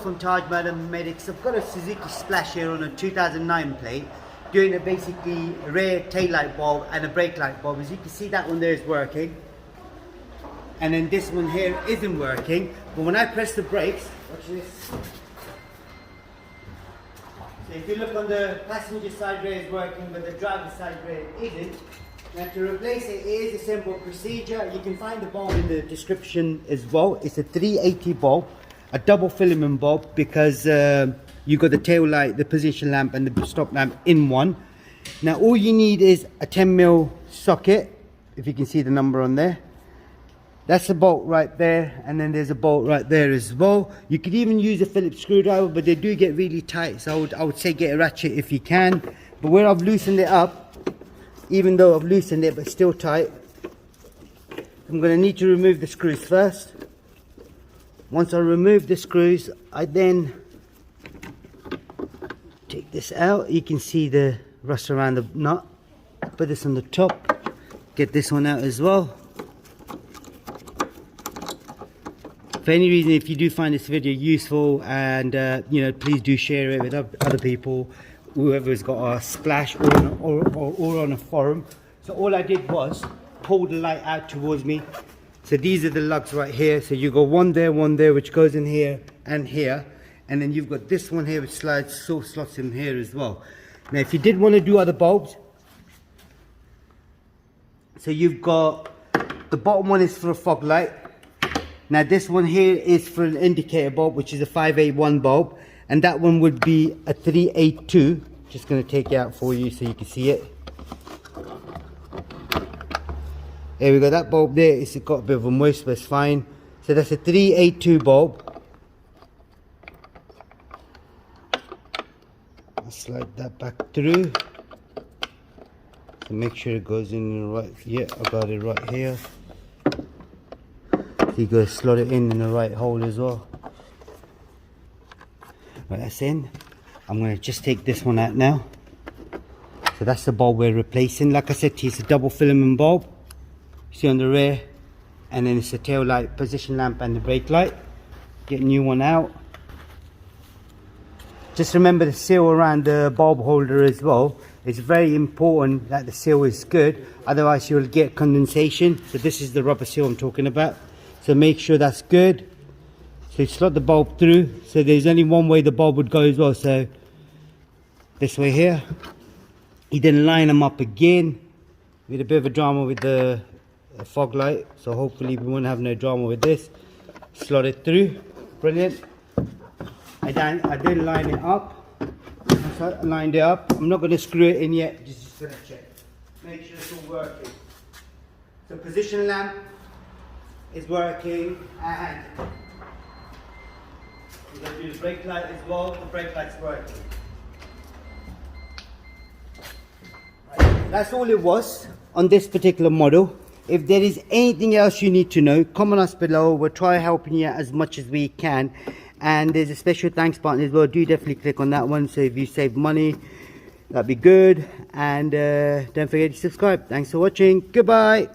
from Tajmotormedics. I've got a Suzuki Splash here on a 2009 plate, doing a basically rear tail light bulb and a brake light bulb. As you can see, that one there is working, and then this one here isn't working. But when I press the brakes, watch this. So if you look on the passenger side rear is working, but the driver side rear isn't. Now to replace it, it is a simple procedure. You can find the bulb in the description as well. It's a 380 bulb, a double filament bulb, because you got the tail light, the position lamp and the stop lamp in one. Now all you need is a 10mm socket, if you can see the number on there. That's a bolt right there, and then there's a bolt right there as well. You could even use a Phillips screwdriver, but they do get really tight, so I would say get a ratchet if you can. But where I've loosened it up, even though I've loosened it but still tight, I'm going to need to remove the screws first. Once I remove the screws, I then take this out. You can see the rust around the nut. Put this on the top, get this one out as well. For any reason, if you do find this video useful, and you know, please do share it with other people, whoever has got a Splash or on a forum. So all I did was pull the light out towards me. So these are the lugs right here. So you got one there, which goes in here and here, and then you've got this one here which slots in here as well. Now if you did want to do other bulbs, so you've got the bottom one is for a fog light. Now this one here is for an indicator bulb, which is a 581 bulb, and that one would be a 382. Just going to take it out for you so you can see it. There we go, that bulb there, it's got a bit of a moist, but it's fine. So that's a 382 bulb. I'll slide that back through. So make sure it goes in the right, yeah, I got it right here. So you got to slot it in the right hole as well. Right, that's in. I'm going to just take this one out now. So that's the bulb we're replacing. Like I said to you, it's a double filament bulb. You see on the rear. And then it's the tail light, position lamp and the brake light. Get a new one out. Just remember the seal around the bulb holder as well. It's very important that the seal is good. Otherwise you'll get condensation. So this is the rubber seal I'm talking about. So make sure that's good. So you slot the bulb through. So there's only one way the bulb would go as well. So this way here. You then line them up again. We had a bit of a drama with the fog light. So hopefully we won't have no drama with this. Slot it through. Brilliant. I did line it up. Once I lined it up, I'm not going to screw it in yet. Just going to check. Make sure it's all working. So position lamp is working, and we're going to do the brake light as well. The brake light's working. Right. That's all it was on this particular model. If there is anything else you need to know, comment us below. We'll try helping you as much as we can. And there's a special thanks button as well. Do definitely click on that one. So if you save money, that'd be good. And don't forget to subscribe. Thanks for watching. Goodbye.